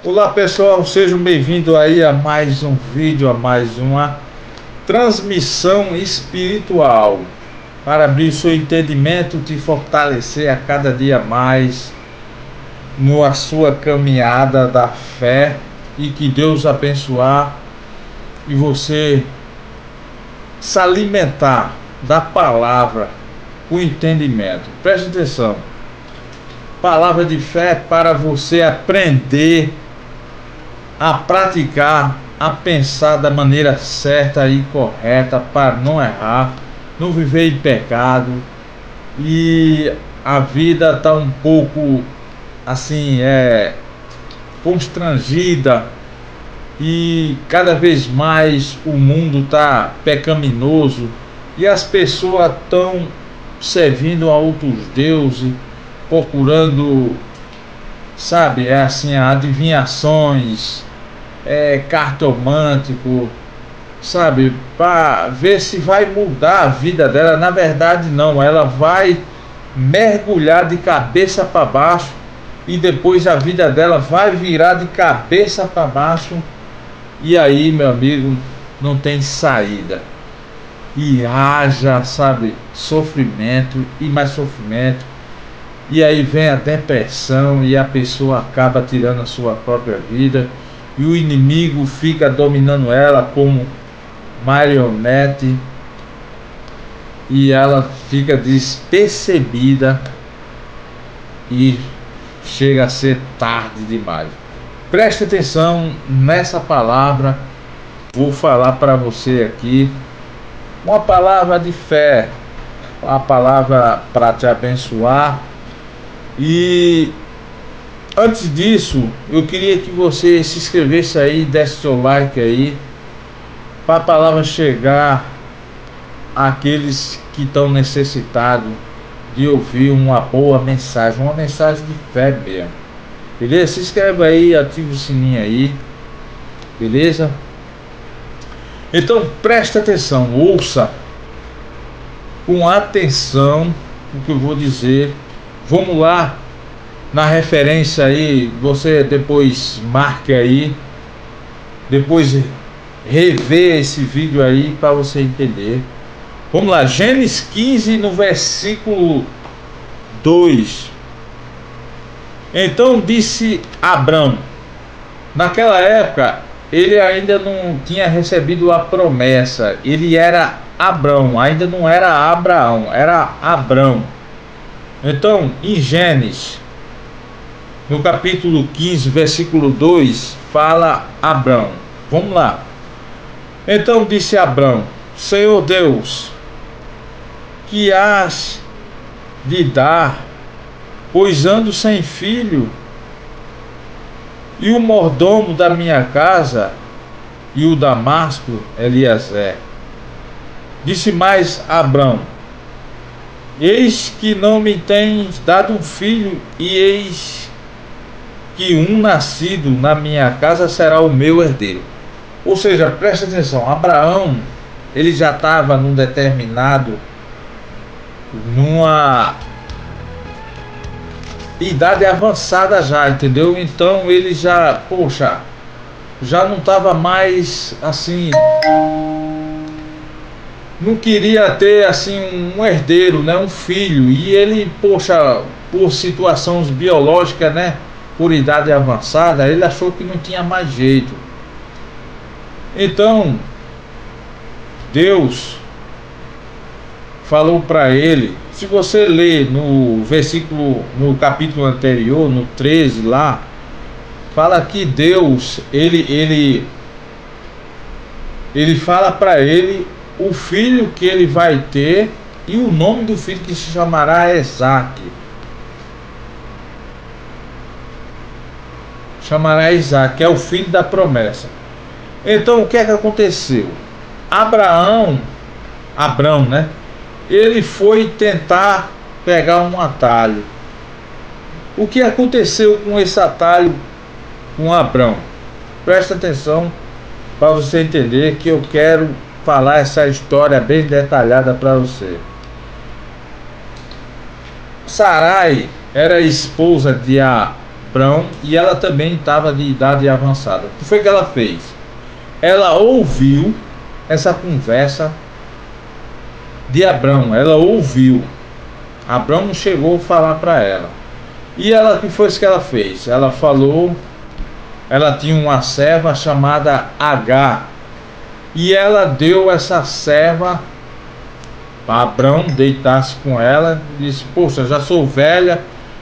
Olá pessoal, sejam bem-vindos aí a mais um vídeo, a mais uma transmissão espiritual para abrir seu entendimento, te fortalecer a cada dia mais na sua caminhada da fé e que Deus abençoar e você se alimentar da palavra com entendimento. Preste atenção, palavra de fé para você aprender a praticar, a pensar da maneira certa e correta para não errar, não viver em pecado. E a vida está um pouco assim, constrangida, e cada vez mais o mundo está pecaminoso e as pessoas estão servindo a outros deuses, procurando, sabe, adivinhações, cartomântico, sabe, para ver se vai mudar a vida dela. Na verdade não, ela vai mergulhar de cabeça para baixo e depois a vida dela vai virar de cabeça para baixo, e aí, meu amigo, não tem saída. E haja, sabe, sofrimento e mais sofrimento, e aí vem a depressão e a pessoa acaba tirando a sua própria vida, e o inimigo fica dominando ela como marionete, e ela fica despercebida e chega a ser tarde demais. Preste atenção nessa palavra. Vou falar para você aqui uma palavra de fé, uma palavra para te abençoar. E antes disso, eu queria que você se inscrevesse aí, desse seu like aí, para a palavra chegar àqueles que estão necessitados de ouvir uma boa mensagem, uma mensagem de fé mesmo. Beleza? Se inscreve aí, ativa o sininho aí. Beleza? Então presta atenção, ouça com atenção o que eu vou dizer. Vamos lá na referência aí, você depois marque aí, depois rever esse vídeo aí para você entender. Vamos lá, Gênesis 15 no versículo 2. Então disse Abrão, naquela época ele ainda não tinha recebido a promessa, ele era Abrão, ainda não era Abraão, era Abrão. Então, em Gênesis, no capítulo 15, versículo 2, fala Abrão. Vamos lá. Então disse Abrão: Senhor Deus, que has de dar, pois ando sem filho, e o mordomo da minha casa e o Damasco, Eliezer. Disse mais Abrão: eis que não me tens dado um filho, e eis que um nascido na minha casa será o meu herdeiro. Ou seja, presta atenção, Abraão, ele já estava numa idade avançada já, entendeu? Então ele já, já não estava mais assim, não queria ter assim um herdeiro, né, um filho, e ele, por situações biológicas, né, por idade avançada, ele achou que não tinha mais jeito. Então Deus falou para ele, se você ler no versículo, no capítulo anterior, no 13 lá, fala que Deus, ele fala para ele o filho que ele vai ter, e o nome do filho que se chamará Isaac. Chamará Isaac, que é o filho da promessa. Então o que é que aconteceu? Abrão, né? Ele foi tentar pegar um atalho. O que aconteceu com esse atalho com Abrão? Presta atenção para você entender, que eu quero falar essa história bem detalhada para você. Sarai era esposa Abrão, e ela também estava de idade avançada. O que foi que ela fez? Ela ouviu essa conversa de Abrão, ela ouviu. Abrão não chegou a falar para ela. E ela, o que foi isso que ela fez? Ela falou, ela tinha uma serva chamada Agar, e ela deu essa serva para Abrão deitar-se com ela, e disse: poxa, já sou velha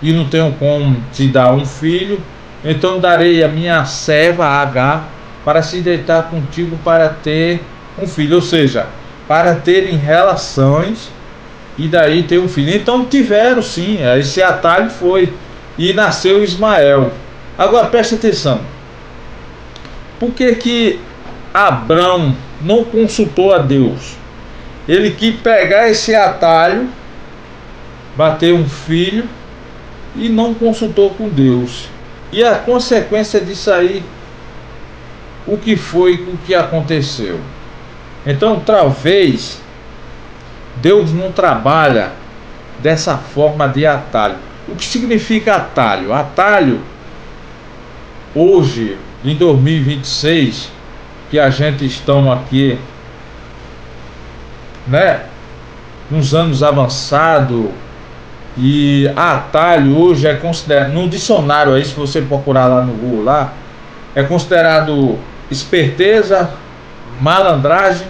e não tenho como te dar um filho, então darei a minha serva Agar para se deitar contigo para ter um filho, ou seja, para terem relações e daí ter um filho. Então tiveram sim, esse atalho foi, e nasceu Ismael. Agora preste atenção, por que que Abrão não consultou a Deus? Ele quis pegar esse atalho, bater um filho, e não consultou com Deus. E a consequência disso aí, o que foi, o que aconteceu? Então talvez Deus não trabalha dessa forma de atalho. O que significa atalho? Atalho, hoje, em 2026, que a gente está aqui, né, nos anos avançados, e atalho hoje é considerado, no dicionário aí, se você procurar lá no Google lá, é considerado esperteza, malandragem,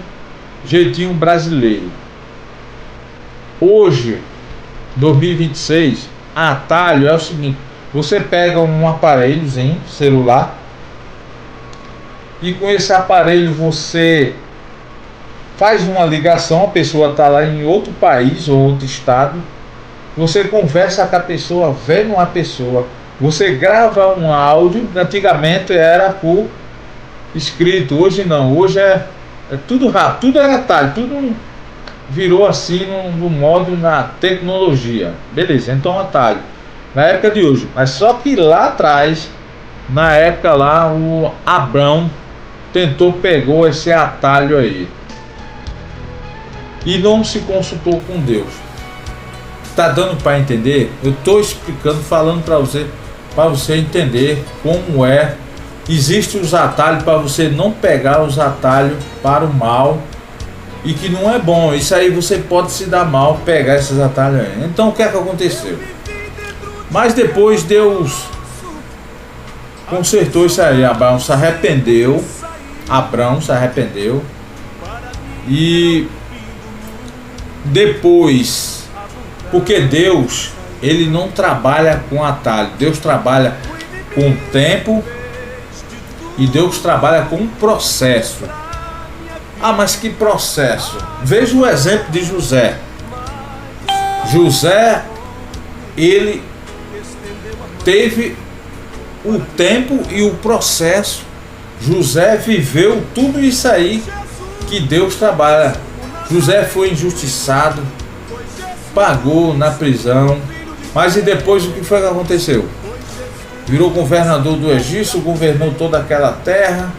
jeitinho brasileiro. Hoje, 2026, atalho é o seguinte: você pega um aparelhozinho celular e com esse aparelho você faz uma ligação, a pessoa está lá em outro país ou outro estado, você conversa com a pessoa, vendo uma pessoa, você grava um áudio. Antigamente era por escrito, hoje não, hoje é tudo rápido, tudo é atalho, tudo virou assim no modo, na tecnologia, beleza, então atalho na época de hoje. Mas só que lá atrás, na época lá, o Abrão pegou esse atalho aí e não se consultou com Deus. Tá dando para entender? Eu tô explicando, falando para você entender como é. Existem os atalhos para você não pegar os atalhos para o mal, e que não é bom. Isso aí você pode se dar mal, pegar esses atalhos aí. Então o que é que aconteceu? Mas depois Deus consertou isso aí. Abrão se arrependeu. E depois, porque Deus, ele não trabalha com atalho. Deus trabalha com tempo, e Deus trabalha com um processo. Ah, mas que processo? Veja o exemplo de José. José, ele teve o tempo e o processo. José viveu tudo isso aí que Deus trabalha. José foi injustiçado, pagou na prisão, mas e depois o que foi que aconteceu? Virou governador do Egito, governou toda aquela terra,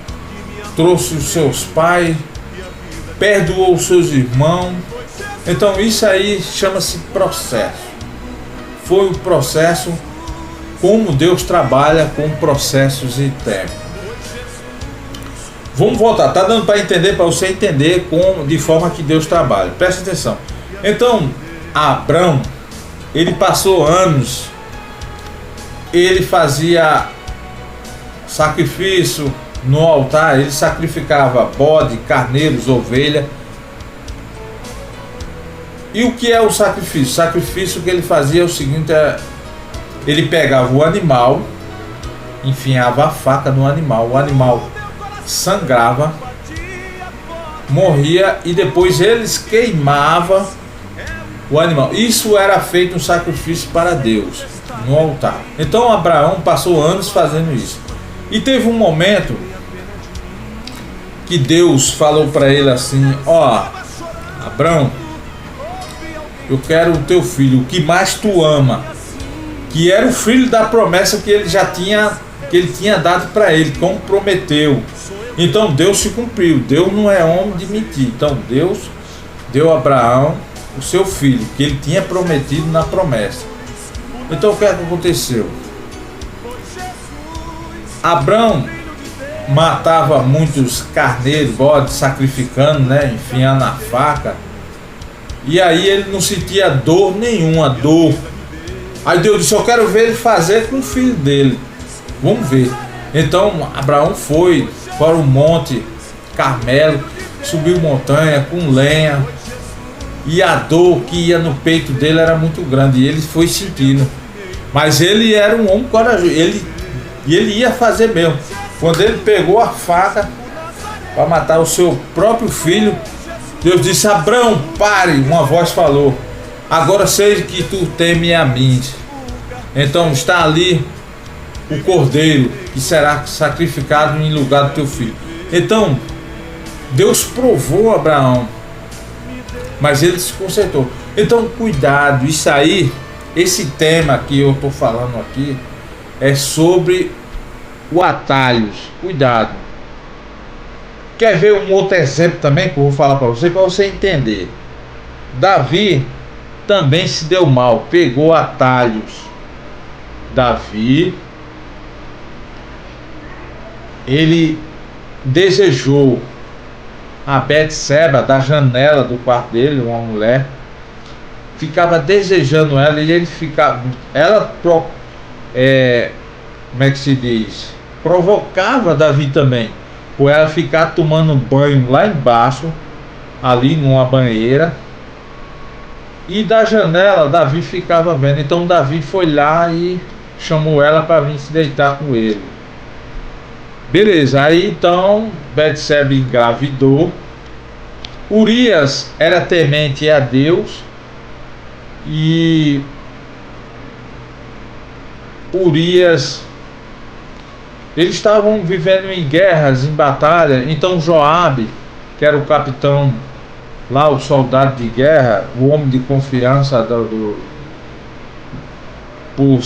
trouxe os seus pais, perdoou os seus irmãos. Então isso aí chama-se processo. Foi o processo, como Deus trabalha com processos e tempo. Vamos voltar, tá dando para entender, para você entender de forma que Deus trabalha. Presta atenção. Então Abrão, ele passou anos, ele fazia sacrifício no altar, ele sacrificava bode, carneiros, ovelha. E o que é o sacrifício? O sacrifício que ele fazia é o seguinte: ele pegava o animal, enfiava a faca no animal, o animal sangrava, morria, e depois eles queimavam o animal. Isso era feito um sacrifício para Deus no altar. Então Abraão passou anos fazendo isso. E teve um momento que Deus falou para ele assim: ó, Abraão, eu quero o teu filho, o que mais tu ama, que era o filho da promessa que ele tinha dado para ele, como prometeu. Então Deus se cumpriu. Deus não é homem de mentir. Então Deus deu a Abraão o seu filho, que ele tinha prometido na promessa. Então o que é que aconteceu? Abrão matava muitos carneiros, bodes, sacrificando, né, enfiando a faca. E aí ele não sentia dor nenhuma, dor. Aí Deus disse: eu quero ver ele fazer com o filho dele. Vamos ver. Então Abraão foi para o monte Carmelo, subiu montanha com lenha, e a dor que ia no peito dele era muito grande, e ele foi sentindo. Mas ele era um homem corajoso, ele ia fazer mesmo. Quando ele pegou a faca para matar o seu próprio filho, Deus disse: Abrão, pare. Uma voz falou: agora sei que tu teme a mim. Então está ali o cordeiro que será sacrificado em lugar do teu filho. Então Deus provou Abraão, mas ele se consertou. Então cuidado, isso aí, esse tema que eu estou falando aqui é sobre o atalhos. Cuidado. Quer ver um outro exemplo também que eu vou falar para você entender? Davi também se deu mal, pegou atalhos. Davi, ele desejou a Betseba da janela do quarto dele, uma mulher, ficava desejando ela, e ele ficava, ela como é que se diz, provocava Davi também, por ela ficar tomando banho lá embaixo, ali numa banheira, e da janela Davi ficava vendo. Então Davi foi lá e chamou ela para vir se deitar com ele. Beleza, aí então Betseba engravidou. Urias era temente a Deus, e Urias, eles estavam vivendo em guerras, em batalha. Então Joabe, que era o capitão lá, o soldado de guerra, o homem de confiança por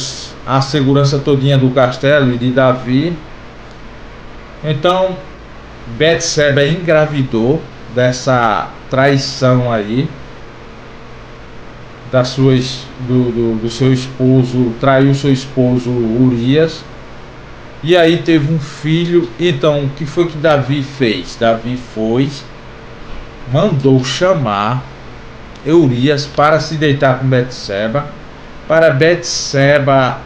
a segurança todinha do castelo e de Davi. Então Betseba engravidou dessa traição aí do seu esposo, traiu seu esposo Urias, e aí teve um filho. Então o que foi que Davi fez? Davi mandou chamar Urias para se deitar com Betseba, para Betseba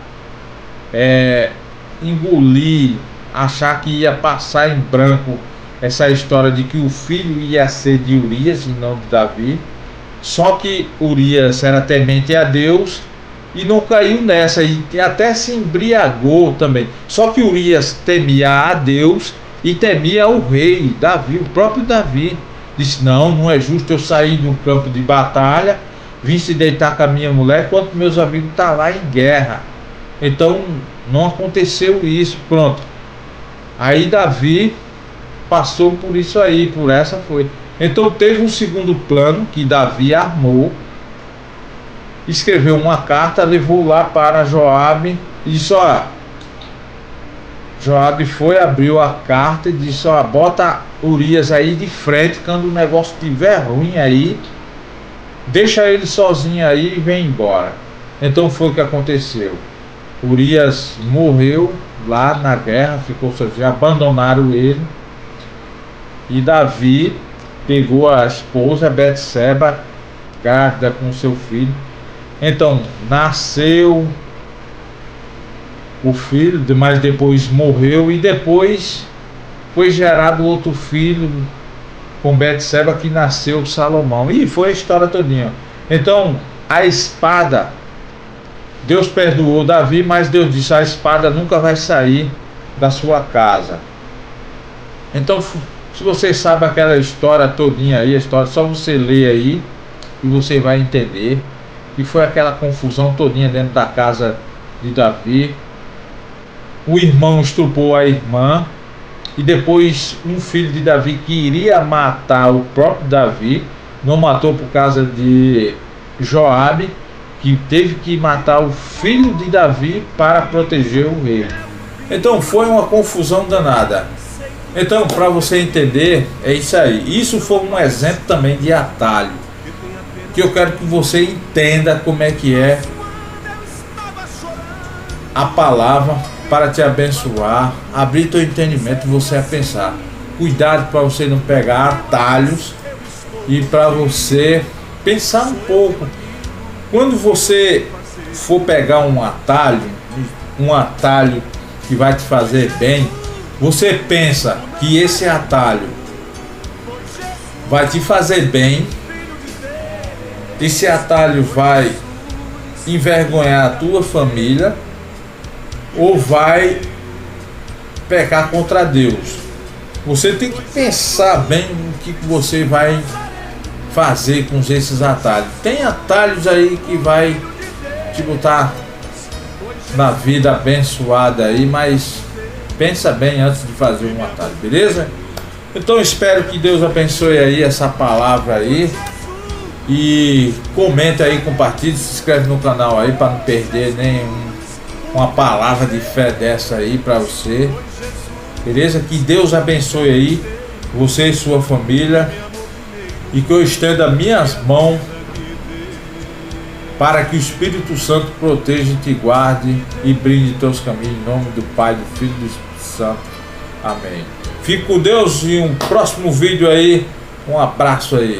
engolir, achar que ia passar em branco essa história de que o filho ia ser de Urias e não de Davi. Só que Urias era temente a Deus e não caiu nessa, e até se embriagou também. Só que Urias temia a Deus e temia o rei Davi, o próprio Davi. Disse: não é justo eu sair de um campo de batalha, vim se deitar com a minha mulher, enquanto meus amigos estão lá em guerra. Então não aconteceu isso. Pronto. Aí Davi passou por isso aí, por essa foi. Então teve um segundo plano que Davi armou, escreveu uma carta, levou lá para Joabe e disse: Joabe foi, abriu a carta e disse: bota Urias aí de frente, quando o negócio estiver ruim aí, deixa ele sozinho aí e vem embora. Então foi o que aconteceu. Urias morreu lá na guerra, ficou sozinho, abandonaram ele, e Davi pegou a esposa Betseba, grávida com seu filho. Então nasceu o filho, mas depois morreu, e depois foi gerado outro filho com Betseba, que nasceu Salomão, e foi a história todinha. Então a espada, Deus perdoou Davi, mas Deus disse: a espada nunca vai sair da sua casa. Então, se você sabe aquela história todinha aí, a história, só você ler aí e você vai entender que foi aquela confusão todinha dentro da casa de Davi. O irmão estuprou a irmã, e depois um filho de Davi que iria matar o próprio Davi, não matou por causa de Joabe, que teve que matar o filho de Davi para proteger o rei. Então foi uma confusão danada. Então, para você entender, é isso aí. Isso foi um exemplo também de atalho, que eu quero que você entenda como é que é a palavra para te abençoar, abrir teu entendimento e você a pensar. Cuidado para você não pegar atalhos e para você pensar um pouco. Quando você for pegar um atalho que vai te fazer bem, você pensa que esse atalho vai te fazer bem, esse atalho vai envergonhar a tua família ou vai pecar contra Deus. Você tem que pensar bem o que você vai fazer com esses atalhos. Tem atalhos aí que vai te botar na vida abençoada aí, mas pensa bem antes de fazer um atalho, beleza? Então espero que Deus abençoe aí essa palavra aí. E comenta aí, compartilha, se inscreve no canal aí para não perder uma palavra de fé dessa aí para você. Beleza? Que Deus abençoe aí você e sua família. E que eu estenda minhas mãos para que o Espírito Santo proteja e te guarde e brinde teus caminhos em nome do Pai, do Filho e do Espírito Santo. Amém. Fique com Deus e um próximo vídeo aí. Um abraço aí.